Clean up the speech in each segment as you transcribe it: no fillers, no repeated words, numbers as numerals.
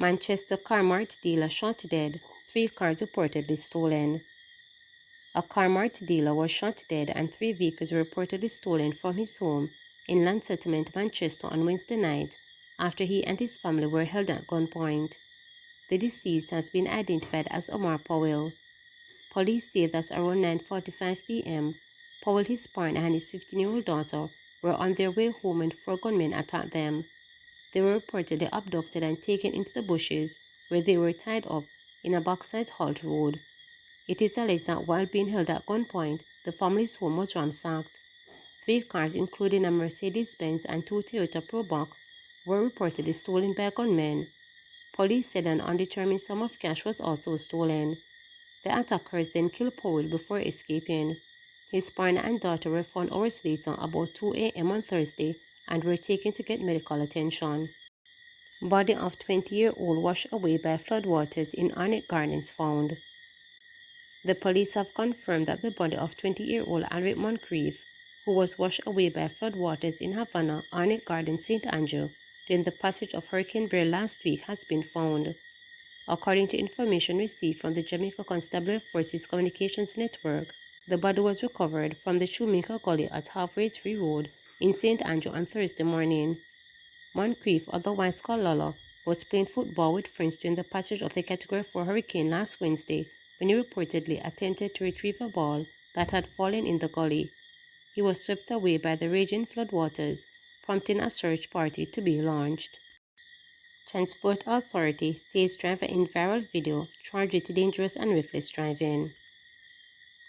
Manchester car mart dealer shot dead, 3 cars reportedly stolen. A car mart dealer was shot dead and 3 vehicles were reportedly stolen from his home in Land Settlement, Manchester on Wednesday night after he and his family were held at gunpoint. The deceased has been identified as Omar Powell. Police say that around 9:45 p.m., Powell, his partner, and his 15-year-old daughter were on their way home when 4 gunmen attacked them. They were reportedly abducted and taken into the bushes where they were tied up in a Backside Halt road. It is alleged that while being held at gunpoint, the family's home was ransacked. 3 cars, including a Mercedes-Benz and 2 Toyota Probox, were reportedly stolen by gunmen. Police said an undetermined sum of cash was also stolen. The attackers then killed Powell before escaping. His partner and daughter were found hours later, about 2 a.m. on Thursday, and were taken to get medical attention. Body of 20-year-old washed away by floodwaters in Arnett Gardens found. The police have confirmed that the body of 20-year-old Alric Moncrief, who was washed away by floodwaters in Havana, Arnett Gardens, St. Andrew, during the passage of Hurricane Beryl last week, has been found. According to information received from the Jamaica Constabulary Forces Communications Network, the body was recovered from the Shoemaker Gully at Halfway Tree Road in St. Andrew on Thursday morning. Moncrief, otherwise called Lolo, was playing football with friends during the passage of the Category 4 hurricane last Wednesday when he reportedly attempted to retrieve a ball that had fallen in the gully. He was swept away by the raging floodwaters, prompting a search party to be launched. Transport Authority says driver in viral video charged with dangerous and reckless driving.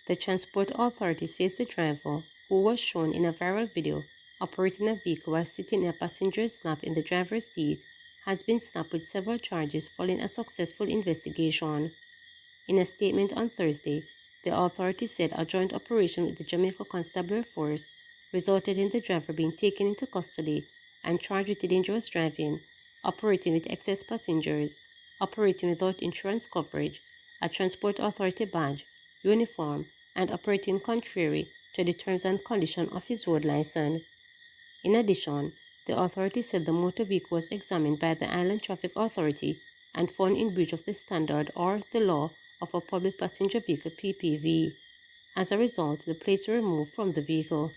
The Transport Authority says the driver, who was shown in a viral video operating a vehicle while sitting in a passenger's lap in the driver's seat, has been slapped with several charges following a successful investigation. In a statement on Thursday, the authority said a joint operation with the Jamaica Constabulary Force resulted in the driver being taken into custody and charged with dangerous driving, operating with excess passengers, operating without insurance coverage, a Transport Authority badge, uniform, and operating contrary to the terms and conditions of his road license. In addition, the authority said the motor vehicle was examined by the Island Traffic Authority and found in breach of the standard or the law of a public passenger vehicle (PPV). As a result, the plates were removed from the vehicle.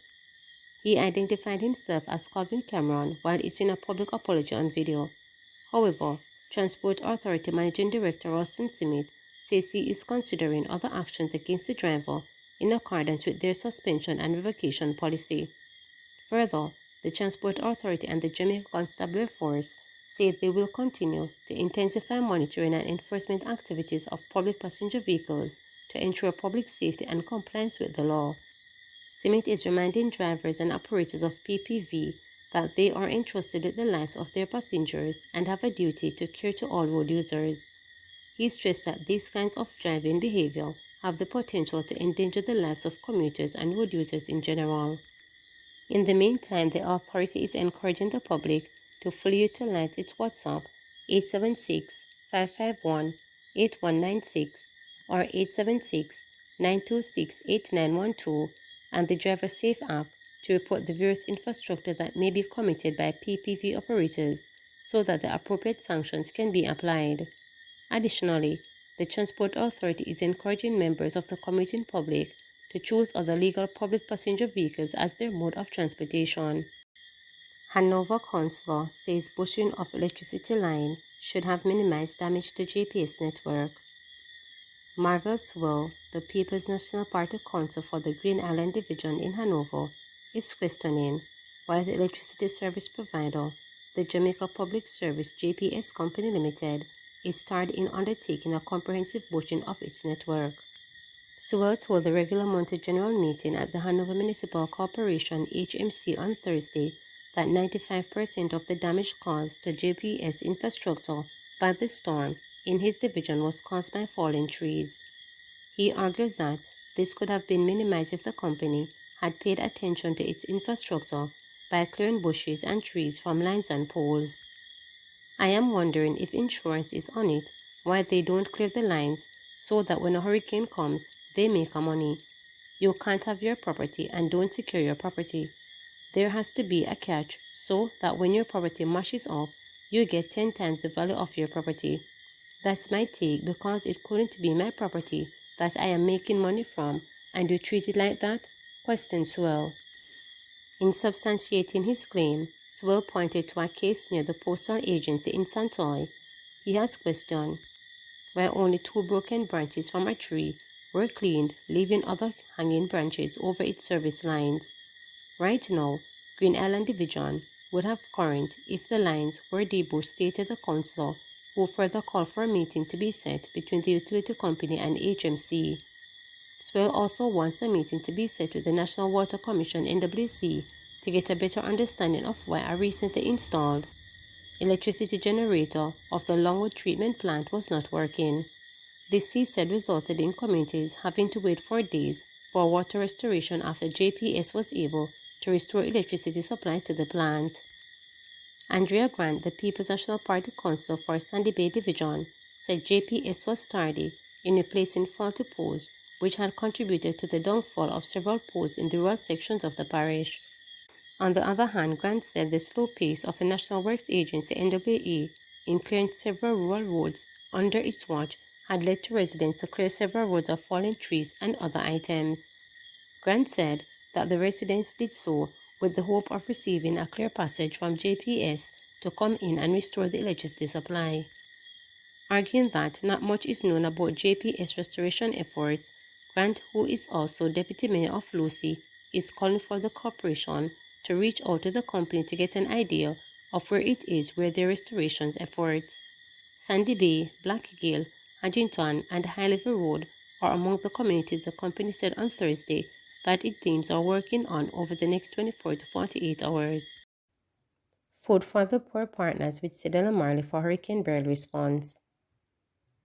He identified himself as Calvin Cameron while issuing a public apology on video. However, Transport Authority Managing Director Rossin Smith says he is considering other actions against the driver in accordance with their suspension and revocation policy. Further, the Transport Authority and the Jamaica Constabulary Force say they will continue to intensify monitoring and enforcement activities of public passenger vehicles to ensure public safety and compliance with the law. Smith is reminding drivers and operators of PPV that they are entrusted with the lives of their passengers and have a duty to care to all road users. He stressed that these kinds of driving behavior have the potential to endanger the lives of commuters and road users in general. In the meantime, the authority is encouraging the public to fully utilize its WhatsApp 876-551-8196 or 876-926-8912 and the Driver Safe app to report the various infrastructure that may be committed by PPV operators so that the appropriate sanctions can be applied. Additionally, the Transport Authority is encouraging members of the commuting public to choose other legal public passenger vehicles as their mode of transportation. Hanover Councelor says bushing of electricity line should have minimized damage to GPS network. Marvel Swell, the People's National Party counsel for the Green Island Division in Hanover, is questioning why the electricity service provider, the Jamaica Public Service JPS Company Limited, is starred in undertaking a comprehensive bushing of its network. Sewell told the regular monthly general meeting at the Hanover Municipal Corporation HMC on Thursday that 95% of the damage caused to JPS infrastructure by the storm in his division was caused by fallen trees. He argued that this could have been minimized if the company had paid attention to its infrastructure by clearing bushes and trees from lines and poles. I am wondering if insurance is on it, why they don't clear the lines so that when a hurricane comes, they make money. You can't have your property and don't secure your property. There has to be a catch so that when your property mashes up, you get 10 times the value of your property. That's my take because it couldn't be my property that I am making money from and you treat it like that? Questioned Swell. In substantiating his claim, Swell pointed to a case near the postal agency in Santoy. He has questioned where only 2 broken branches from a tree were cleaned, leaving other hanging branches over its service lines. Right now, Green Island Division would have current if the lines were debushed, stated the councillor, who further called for a meeting to be set between the utility company and HMC. Swell also wants a meeting to be set with the National Water Commission (NWC) to get a better understanding of why a recently installed electricity generator of the Longwood treatment plant was not working. This, he said, resulted in communities having to wait for days for water restoration after JPS was able to restore electricity supply to the plant. Andrea Grant, the People's National Party councillor for Sandy Bay Division, said JPS was tardy in replacing faulty poles, which had contributed to the downfall of several poles in the rural sections of the parish. On the other hand, Grant said the slow pace of the National Works Agency (NWA) in clearing several rural roads under its watch had led to residents to clear several roads of fallen trees and other items. Grant said that the residents did so with the hope of receiving a clear passage from JPS to come in and restore the electricity supply. Arguing that not much is known about JPS restoration efforts, Grant, who is also Deputy Mayor of Lucy, is calling for the corporation to reach out to the company to get an idea of where it is with their restoration efforts. Sandy Bay, Blackgill, Huntington, and High Level Road are among the communities the company said on Thursday that it teams are working on over the next 24 to 48 hours. Food for the Poor partners with Sidel and Marley for Hurricane Beryl response.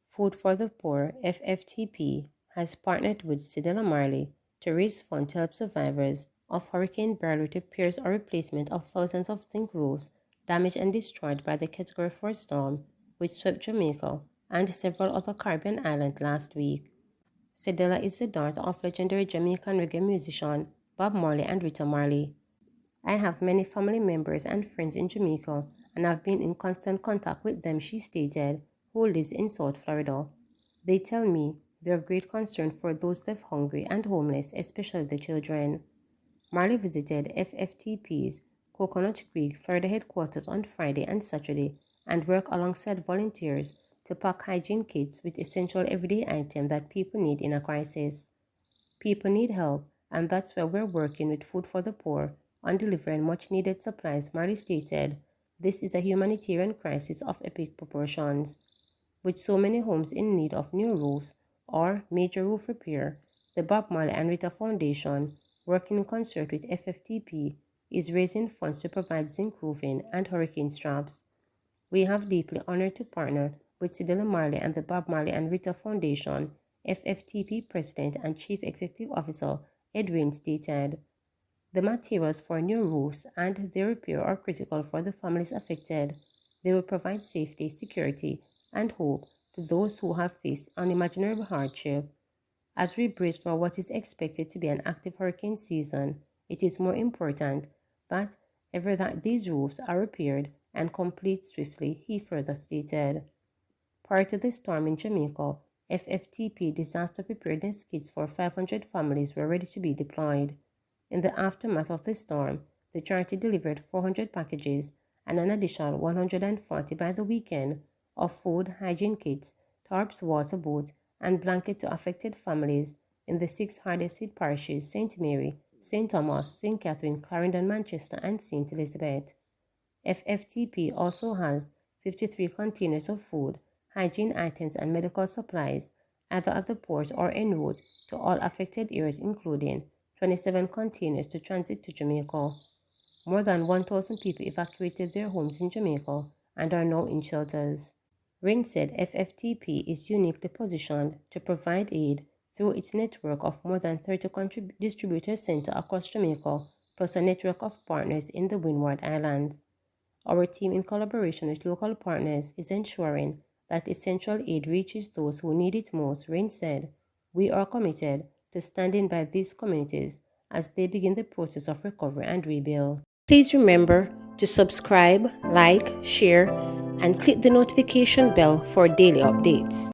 Food for the Poor, FFTP, has partnered with Sidel and Marley to raise funds to help survivors of Hurricane Beryl with repairs or replacement of thousands of zinc roofs damaged and destroyed by the Category 4 storm, which swept Jamaica and several other Caribbean islands last week. Cedella is the daughter of legendary Jamaican reggae musician Bob Marley and Rita Marley. I have many family members and friends in Jamaica and have been in constant contact with them, she stated, who lives in South Florida. They tell me their great concern for those left hungry and homeless, especially the children. Marley visited FFTP's Coconut Creek, Florida headquarters on Friday and Saturday and worked alongside volunteers to pack hygiene kits with essential everyday items that people need in a crisis. People need help, and that's why we're working with Food for the Poor on delivering much-needed supplies, Marley stated. This is a humanitarian crisis of epic proportions. With so many homes in need of new roofs or major roof repair, the Bob Marley and Rita Foundation, working in concert with FFTP, is raising funds to provide zinc roofing and hurricane straps. We have deeply honored to partner with Sidel Marley and the Bob Marley and Rita Foundation, FFTP President and Chief Executive Officer Edwin stated. The materials for new roofs and their repair are critical for the families affected. They will provide safety, security, and hope to those who have faced unimaginable hardship. As we brace for what is expected to be an active hurricane season, it is more important that ever that these roofs are repaired and complete swiftly, he further stated. Prior to the storm in Jamaica, FFTP disaster preparedness kits for 500 families were ready to be deployed. In the aftermath of the storm, the charity delivered 400 packages and an additional 140 by the weekend of food, hygiene kits, tarps, water boats, and blankets to affected families in the 6 hardest hit parishes: St. Mary, St. Thomas, St. Catherine, Clarendon, Manchester, and St. Elizabeth. FFTP also has 53 containers of food, hygiene items, and medical supplies, either at the port or en route to all affected areas, including 27 containers to transit to Jamaica. More than 1,000 people evacuated their homes in Jamaica and are now in shelters. Ring said FFTP is uniquely positioned to provide aid through its network of more than 30 distributor centers across Jamaica, plus a network of partners in the Windward Islands. Our team, in collaboration with local partners, is ensuring that essential aid reaches those who need it most, Ring said. We are committed to standing by these communities as they begin the process of recovery and rebuild. Please remember to subscribe, like, share, and click the notification bell for daily updates.